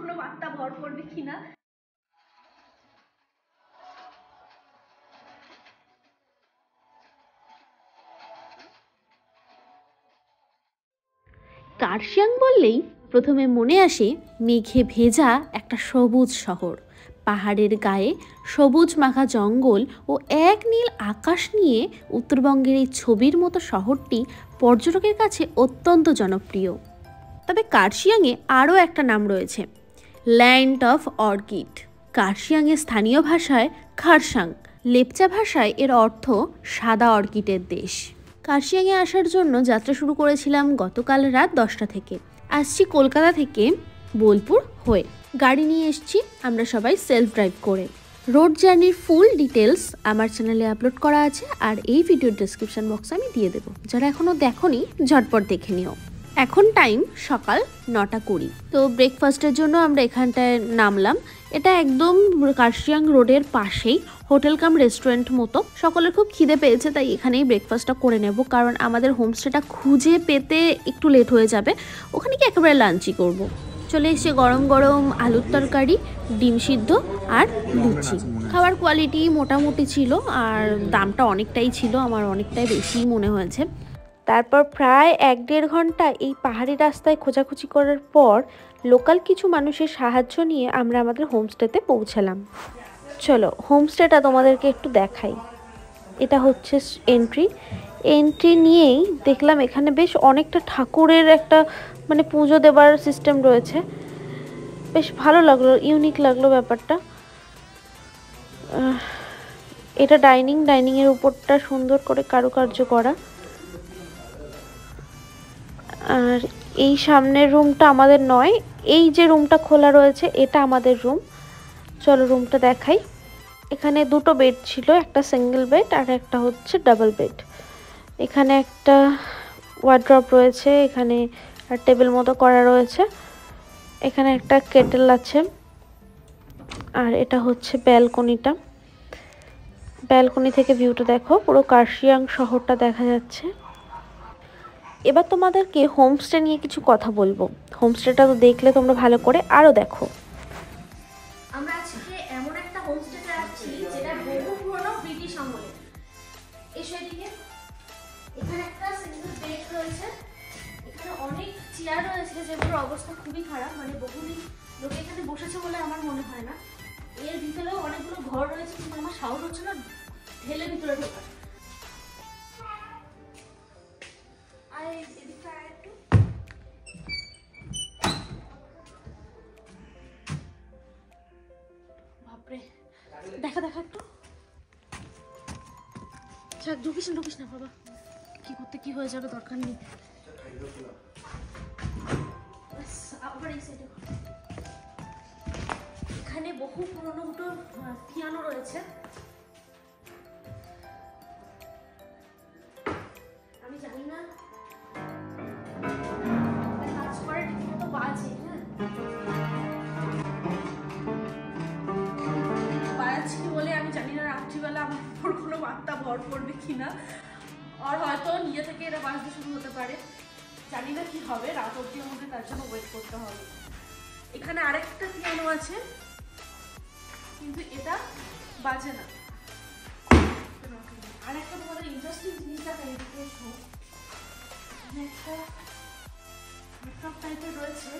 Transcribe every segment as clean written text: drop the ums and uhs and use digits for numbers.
কোনো বার্তা ভর করবে কিনা। কার্শিয়াং বললেই প্রথমে মনে আসে মেঘে ভেজা একটা সবুজ শহর, পাহাড়ের গায়ে সবুজ মাখা জঙ্গল ও এক নীল আকাশ নিয়ে উত্তরবঙ্গের এই ছবির মতো শহরটি পর্যটকের কাছে অত্যন্ত জনপ্রিয়। তবে কার্শিয়াংয়ে আরও একটা নাম রয়েছে, ল্যান্ড অফ অর্কিড। কার্শিয়াংয়ের স্থানীয় ভাষায় খারসাং, লেপচা ভাষায় এর অর্থ সাদা অর্কিডের দেশ। কার্শিয়াংয়ে আসার জন্য যাত্রা শুরু করেছিলাম গতকাল রাত 10টা থেকে। আসছি কলকাতা থেকে বোলপুর হয়ে, গাড়ি নিয়ে এসছি আমরা সবাই সেলফ ড্রাইভ করে। রোড জার্নির ফুল ডিটেলস আমার চ্যানেলে আপলোড করা আছে, আর এই ভিডিওর ডেসক্রিপশন বক্সে আমি দিয়ে দেবো, যারা এখনও দেখোনি ঝটপট দেখে নিও। এখন টাইম সকাল 9:20। তো ব্রেকফাস্টের জন্য আমরা এখানটায় নামলাম। এটা একদম কার্শিয়াং রোডের পাশেই হোটেল কাম রেস্টুরেন্ট মতো। সকলের খুব খিদে পেয়েছে, তাই এখানেই ব্রেকফাস্টটা করে নেব, কারণ আমাদের হোমস্টেটা খুঁজে পেতে একটু লেট হয়ে যাবে। ওখানে কি একেবারে লাঞ্চই করব। চলে এসে গরম গরম আলুর তরকারি, ডিম সিদ্ধ আর লুচি। খাবার কোয়ালিটি মোটামুটি ছিল, আর দামটা অনেকটাই ছিল, আমার অনেকটাই বেশি মনে হয়েছে। তারপর প্রায় 1-1.5 ঘন্টা এই পাহাড়ি রাস্তায় খোঁজাখুঁজি করার পর লোকাল কিছু মানুষের সাহায্য নিয়ে আমরা আমাদের হোমস্টেতে পৌঁছালাম। চলো হোমস্টেটা তোমাদেরকে একটু দেখাই। এটা হচ্ছে এন্ট্রি নিয়েই দেখলাম এখানে বেশ অনেকটা ঠাকুরের একটা মানে পুজো দেবার সিস্টেম রয়েছে। বেশ ভালো লাগলো, ইউনিক লাগলো ব্যাপারটা। এটা ডাইনিংয়ের উপরটা সুন্দর করে কারুকার্য করা। আর এই সামনের রুমটা আমাদের নয়, এই যে রুমটা খোলা রয়েছে এটা আমাদের রুম। চলো রুমটা দেখাই। এখানে 2টো বেড ছিল, একটা সিঙ্গেল বেড আর একটা হচ্ছে ডাবল বেড। এখানে একটা ওয়ার্ড্রপ রয়েছে, এখানে আর টেবিল মতো করা রয়েছে। এখানে একটা কেটেল আছে, আর এটা হচ্ছে ব্যালকনিটা। ব্যালকনি থেকে ভিউটা দেখো, পুরো কার্শিয়াং শহরটা দেখা যাচ্ছে। এবার তোমাদেরকে হোমস্টে নিয়ে কিছু কথা বলবো। হোমস্টেটা তো দেখলে তোমরা ভালো করে, আরও দেখো। আমরা আজকে এমন একটা হোমস্টেতে আসছি যেটা বহু পুরনো ব্রিটিশ আমলে। এদিকে এখানে একটা সিঙ্গেল বেড রয়েছে, এখানে অনেক চেয়ার রয়েছে যেগুলোর অবস্থা খুবই খারাপ, মানে বহুদিন লোক এখানে বসেছে বলে আমার মনে হয় না। এর ভিতরেও অনেকগুলো ঘর রয়েছে, কিন্তু আমার সাহস হচ্ছে না ঢেলে ভিতরে ঢোকার। বাপরে, দেখা একটু। ঢুকিস না বাবা, কি করতে কি হয়ে যাবে, দরকার নেই। এখানে বহু পুরনো দুটো পিয়ানো রয়েছে। আমি জানি না কাজ করে ঠিকমতো বাজে। হ্যাঁ, বাজাচ্ছি বলে আমি জানি না রাত্রিবেলা আমার উপর কোনো বার্তা ভর করবে কিনা, আর হয়তো নিজে থেকে এটা বাজতে শুরু হতে পারে। জানি না কি হবে, রাত অবধি আমাকে তার জন্য ওয়েট করতে হবে। এখানে আরেকটা পিয়ানো আছে, কিন্তু এটা বাজে না। আর একটা তোমাদের ইন্টারেস্টিং জিনিস দেখাই, এদিকে এসো। এখানে একটা মেকআপ টাইপের রয়েছে,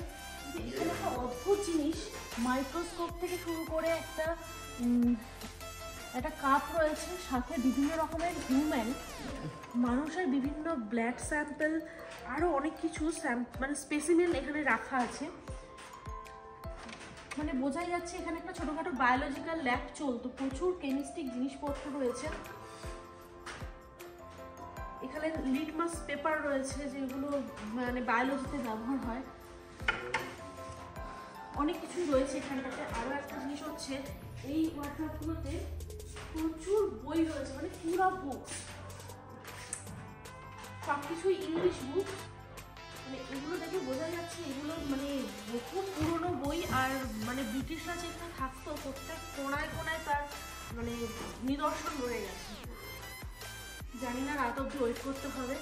এখানে একটা অদ্ভুত জিনিস, মাইক্রোস্কোপ থেকে শুরু করে একটা কাপ রয়েছে, সাথে বিভিন্ন রকমের হিউম্যান মানুষের বিভিন্ন ব্লাড স্যাম্পল, আরও অনেক কিছু মানে স্পেসিমেন এখানে রাখা আছে। মানে বোঝাই যাচ্ছে এখানে একটা ছোটোখাটো বায়োলজিক্যাল ল্যাব চলতো, প্রচুর কেমিস্ট্রিক জিনিসপত্র রয়েছে। এখানে লিটমাস পেপার রয়েছে, যেগুলো মানে বায়োলজিতে ব্যবহার হয়। অনেক কিছুই রয়েছে এখানটাতে। আরও একটা জিনিস হচ্ছে, এই ওয়ার্কশপগুলোতে প্রচুর বই রয়েছে, মানে পুরো বুক, সব কিছুই ইংলিশ বুক। মানে এগুলো দেখে বোঝা যাচ্ছে এগুলো মানে বহু পুরনো বই, আর মানে ব্রিটিশরা যেখানে থাকতো প্রত্যেক কোনায় কোনায় তার মানে নিদর্শন রয়ে গেছে। জানি না, রাত অব্দি ওয়েট করতে হবে।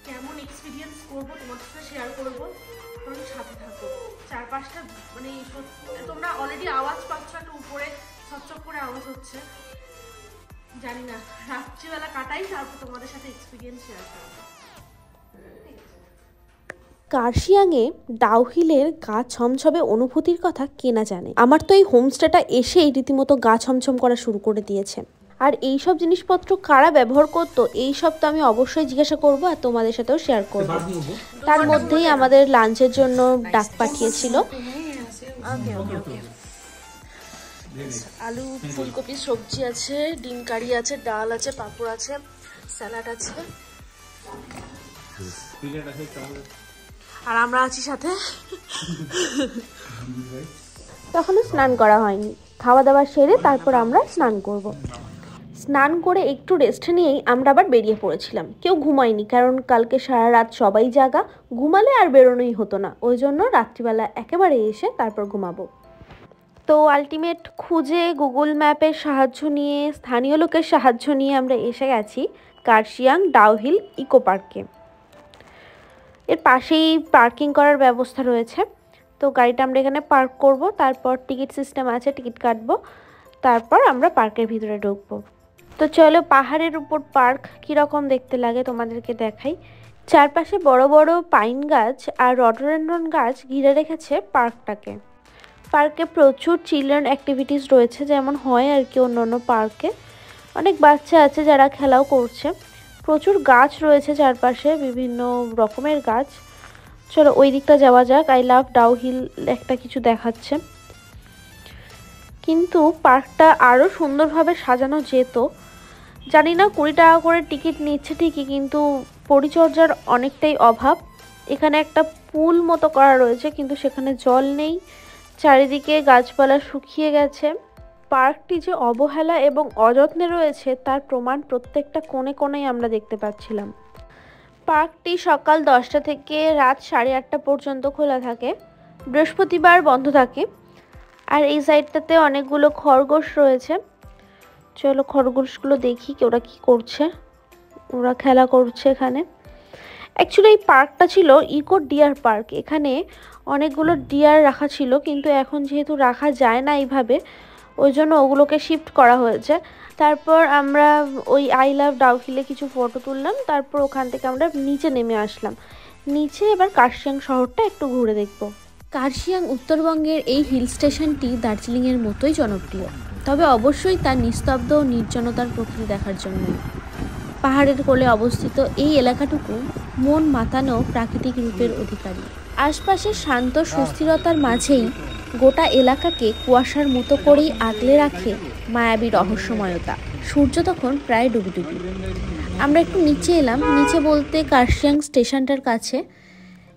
কেমন এক্সপিরিয়েন্স করবো তোমার সাথে শেয়ার করবো, তোমরা সাথে থাকো। চারপাশটা মানে তোমরা অলরেডি আওয়াজ পাচ্ছ, একটা উপরে ছকছক করে আওয়াজ হচ্ছে, জানি না রাত্রিবেলা কাটাই, তারপর তোমাদের সাথে এক্সপিরিয়েন্স শেয়ার করবো। কার্শিয়াংয়ে ডাউহিলের গা ছমছমে অনুভূতির কথা কে না জানে। আমার তো এই হোমস্টেটা এসেই রীতিমতো গা ছমছম করা শুরু করে দিয়েছে। আর এই সব জিনিসপত্র কারা ব্যবহার করতো এই সব তো আমি অবশ্যই জিজ্ঞাসা করব আর তোমাদের সাথেও শেয়ার করব। তার মধ্যেই আমাদের লাঞ্চের জন্য ডাক পাঠিয়েছিল। আলু ফুলকপি সবজি আছে, ডিম কারি আছে, ডাল আছে, পাঁপড় আছে, স্যালাড আছে, আর আমরা আছি সাথে। তখনও স্নান করা হয়নি, খাওয়া দাওয়া সেরে তারপর আমরা স্নান করব। স্নান করে একটু রেস্ট নিয়েই আমরা আবার বেরিয়ে পড়েছিলাম। কেউ ঘুমায়নি, কারণ কালকে সারা রাত সবাই জাগা, ঘুমালে আর বেরোনোই হতো না, ওই জন্য রাত্রিবেলা একেবারে এসে তারপর ঘুমাবো। তো আলটিমেট খুঁজে গুগল ম্যাপের সাহায্য নিয়ে, স্থানীয় লোকের সাহায্য নিয়ে আমরা এসে গেছি কার্শিয়াং ডাউহিল ইকো পার্কে। এর পাশেই পার্কিং করার ব্যবস্থা রয়েছে, তো গাড়িটা আমরা এখানে পার্ক করব, তারপর টিকিট সিস্টেম আছে, টিকিট কাটবো, তারপর আমরা পার্কের ভিতরে ঢুকবো। তো চলো পাহাড়ের উপর পার্ক কীরকম দেখতে লাগে তোমাদেরকে দেখাই। চারপাশে বড় বড় পাইন গাছ আর রডোডেনড্রন গাছ ঘিরে রেখেছে পার্কটাকে। পার্কে প্রচুর চিলড্রেন অ্যাক্টিভিটিস রয়েছে, যেমন হয় আর কি অন্য পার্কে। অনেক বাচ্চা আছে যারা খেলাও করছে, প্রচুর গাছ রয়েছে চারপাশে, বিভিন্ন রকমের গাছ। চলো ওই দিকটা যাওয়া যাক। আই লাভ ডাউহিল একটা কিছু দেখাচ্ছে, কিন্তু পার্কটা আরও সুন্দরভাবে সাজানো যেত। জানি না 20 টাকা করে টিকিট নিচ্ছে ঠিকই, কিন্তু পরিচর্যার অনেকটাই অভাব। এখানে একটা পুল মতো করা রয়েছে, কিন্তু সেখানে জল নেই, চারিদিকে গাছপালা শুকিয়ে গেছে। পার্কটি যে অবহেলা এবং অযত্নে রয়েছে তার প্রমাণ প্রত্যেকটা কোণে কোণেই আমরা দেখতে পাচ্ছিলাম। পার্কটি সকাল 10টা থেকে রাত 8:30 পর্যন্ত খোলা থাকে, বৃহস্পতিবার বন্ধ থাকে। আর এই সাইডটাতে অনেকগুলো খরগোশ রয়েছে, চলো খরগোশগুলো দেখি ওরা কি করছে। ওরা খেলা করছে এখানে। অ্যাকচুয়ালি এই পার্কটা ছিল ইকো ডিয়ার পার্ক, এখানে অনেকগুলো ডিয়ার রাখা ছিল, কিন্তু এখন যেহেতু রাখা যায় না এইভাবে, ওই জন্য ওগুলোকে শিফট করা হয়েছে। তারপর আমরা ওই আই লাভ ডাউহিলে কিছু ফটো তুললাম, তারপর ওখান থেকে আমরা নিচে নেমে আসলাম। নিচে এবার কার্শিয়াং শহরটা একটু ঘুরে দেখব। কার্শিয়াং উত্তরবঙ্গের এই হিল স্টেশনটি দার্জিলিংয়ের মতোই জনপ্রিয়, তবে অবশ্যই তার নিস্তব্ধ ও নির্জনতার প্রকৃতি দেখার জন্য। পাহাড়ের কোলে অবস্থিত এই এলাকাটুকু মন মাতানো প্রাকৃতিক রূপের অধিকারী। আশপাশের শান্ত সুস্থিরতার মাঝেই গোটা এলাকাকে কুয়াশার মতো করেই আগলে রাখে মায়াবী রহস্যময়তা। সূর্য তখন প্রায় ডুবি। আমরা একটু নিচে এলাম, নিচে বলতে কার্শিয়াং স্টেশনটার কাছে।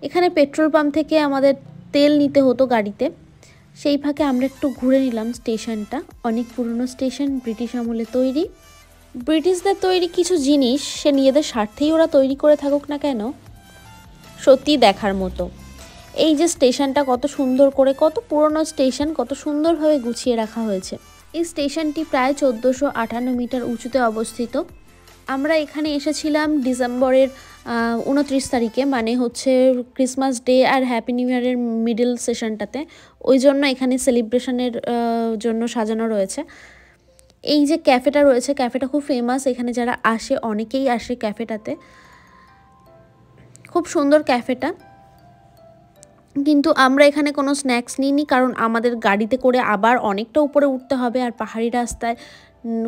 এখানে পেট্রোল পাম্প থেকে আমাদের তেল নিতে হতো গাড়িতে, সেই ফাঁকে আমরা একটু ঘুরে নিলাম স্টেশনটা। অনেক পুরনো স্টেশন, ব্রিটিশ আমলে তৈরি। ব্রিটিশদের তৈরি কিছু জিনিস সে নিজেদের স্বার্থেই ওরা তৈরি করে থাকুক না কেন, সত্যি দেখার মতো। এই যে স্টেশনটা কত সুন্দর করে, কত পুরনো স্টেশন, কত সুন্দরভাবে গুছিয়ে রাখা হয়েছে। এই স্টেশনটি প্রায় 1458 মিটার উঁচুতে অবস্থিত। আমরা এখানে এসেছিলাম ডিসেম্বরের 29 তারিখে, মানে হচ্ছে ক্রিসমাস ডে আর হ্যাপি নিউ ইয়ারের মিডল সেশনটাতে। ওই জন্য এখানে সেলিব্রেশনের জন্য সাজানো রয়েছে। এই যে ক্যাফেটা রয়েছে, ক্যাফেটা খুব ফেমাস, এখানে যারা আসে অনেকেই আসে ক্যাফেটাতে। খুব সুন্দর ক্যাফেটা, কিন্তু আমরা এখানে কোনো স্ন্যাক্স নিইনি, কারণ আমাদের গাড়িতে করে আবার অনেকটা উপরে উঠতে হবে, আর পাহাড়ি রাস্তায়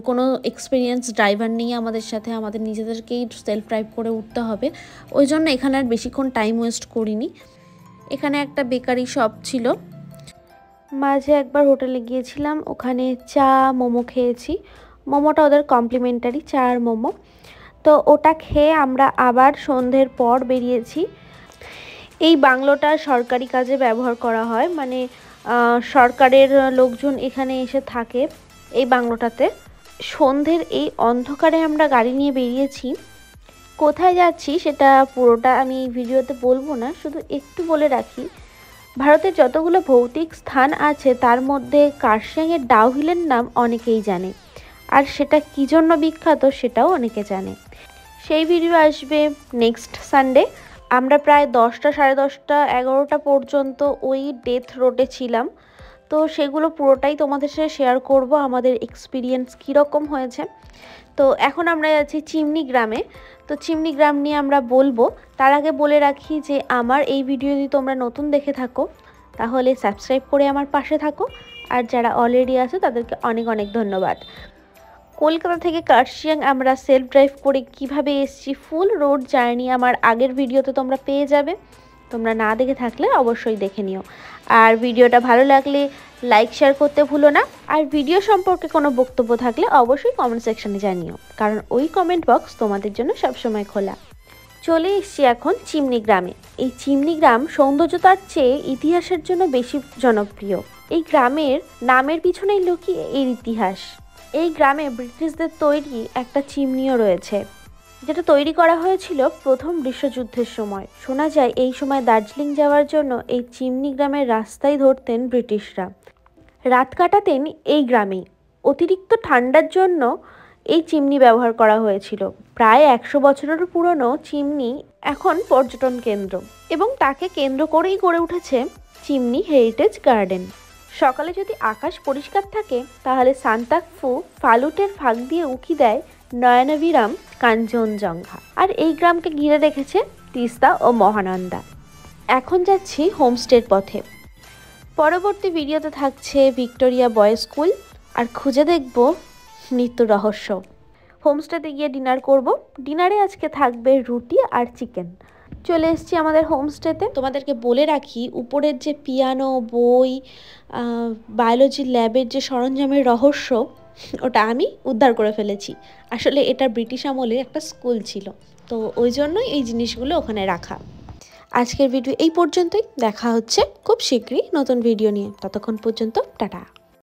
কোনো এক্সপিরিয়েন্স ড্রাইভার নেই আমাদের সাথে, আমাদের নিজেদেরকেই সেলফ ড্রাইভ করে উঠতে হবে। ওই জন্য এখানে আর বেশিক্ষণ টাইম ওয়েস্ট করিনি। এখানে একটা বেকারি শপ ছিল, মাঝে একবার হোটেলে গিয়েছিলাম, ওখানে চা মোমো খেয়েছি। মোমোটা ওদের কমপ্লিমেন্টারি, চা আর মোমো। তো ওটা খেয়ে আমরা আবার সন্ধ্যের পর বেরিয়েছি। এই বাংলোটা সরকারি কাজে ব্যবহার করা হয়, মানে সরকারের লোকজন এখানে এসে থাকে এই বাংলোটাতে। সন্ধ্যের এই অন্ধকারে আমরা গাড়ি নিয়ে বেরিয়েছি। কোথায় যাচ্ছি সেটা পুরোটা আমি ভিডিওতে বলবো না, শুধু একটু বলে রাখি, ভারতের যতগুলো ভৌতিক স্থান আছে তার মধ্যে কার্শিয়াংয়ের ডাউহিলের নাম অনেকেই জানে, আর সেটা কী জন্য বিখ্যাত সেটাও অনেকে জানে। সেই ভিডিও আসবে নেক্সট সানডে। আমরা প্রায় 10টা, 10:30, 11টা পর্যন্ত ওই ডেথ রোডে ছিলাম। তো সেগুলো পুরোটাই তোমাদের সাথে শেয়ার করব, আমাদের এক্সপিরিয়েন্স কীরকম হয়েছে। তো এখন আমরা যাচ্ছি চিমনি গ্রামে। তো চিমনি গ্রাম নিয়ে আমরা বলবো। তার আগে বলে রাখি যে আমার এই ভিডিও যদি তোমরা নতুন দেখে থাকো তাহলে সাবস্ক্রাইব করে আমার পাশে থাকো, আর যারা অলরেডি আছে তাদেরকে অনেক অনেক ধন্যবাদ। কলকাতা থেকে কার্শিয়াং আমরা সেলফ ড্রাইভ করে কিভাবে এসেছি ফুল রোড জার্নি আমার আগের ভিডিওতে তোমরা পেয়ে যাবে। তোমরা না দেখে থাকলে অবশ্যই দেখে নিও। আর ভিডিওটা ভালো লাগলে লাইক শেয়ার করতে ভুলো না। আর ভিডিও সম্পর্কে কোনো বক্তব্য থাকলে অবশ্যই কমেন্ট সেকশনে জানিও, কারণ ওই কমেন্ট বক্স তোমাদের জন্য সবসময় খোলা। চলে এসেছি এখন চিমনি গ্রামে। এই চিমনি গ্রাম সৌন্দর্যতার চেয়ে ইতিহাসের জন্য বেশি জনপ্রিয়। এই গ্রামের নামের পিছনেই লুকিয়ে এর ইতিহাস। এই গ্রামে ব্রিটিশদের তৈরি একটা চিমনিও রয়েছে, যেটা তৈরি করা হয়েছিল প্রথম বিশ্বযুদ্ধের সময়। শোনা যায় এই সময় দার্জিলিং যাওয়ার জন্য এই চিমনি গ্রামের রাস্তাই ধরতেন ব্রিটিশরা। রাত কাটাতেন এই গ্রামেই। অতিরিক্ত ঠান্ডার জন্য এই চিমনি ব্যবহার করা হয়েছিল। প্রায় 100 বছরেরও পুরনো চিমনি এখন পর্যটন কেন্দ্র, এবং তাকে কেন্দ্র করেই গড়ে উঠেছে চিমনি হেরিটেজ গার্ডেন। সকালে যদি আকাশ পরিষ্কার থাকে তাহলে সান্তাকফু ফালুটের ফাঁক দিয়ে উঁকি দেয় নয়নাভিরাম কাঞ্চনজঙ্ঘা। আর এই গ্রামকে ঘিরে রেখেছে তিস্তা ও মহানন্দা। এখন যাচ্ছি হোমস্টের পথে। পরবর্তী ভিডিওতে থাকছে ভিক্টোরিয়া বয়েজ স্কুল, আর খুঁজে দেখব মৃত্যুর রহস্য। হোমস্টেতে গিয়ে ডিনার করব। ডিনারে আজকে থাকবে রুটি আর চিকেন। চলে এসেছি আমাদের হোমস্টেতে। তোমাদেরকে বলে রাখি, উপরের যে পিয়ানো, বই, বায়োলজি ল্যাবের যে সরঞ্জামের রহস্য, ওটা আমি উদ্ধার করে ফেলেছি। আসলে এটা ব্রিটিশ আমলে একটা স্কুল ছিল, তো ওই জন্যই এই জিনিসগুলো ওখানে রাখা। আজকের ভিডিও এই পর্যন্তই। দেখা হচ্ছে খুব শীঘ্রই নতুন ভিডিও নিয়ে। ততক্ষণ পর্যন্ত টাটা।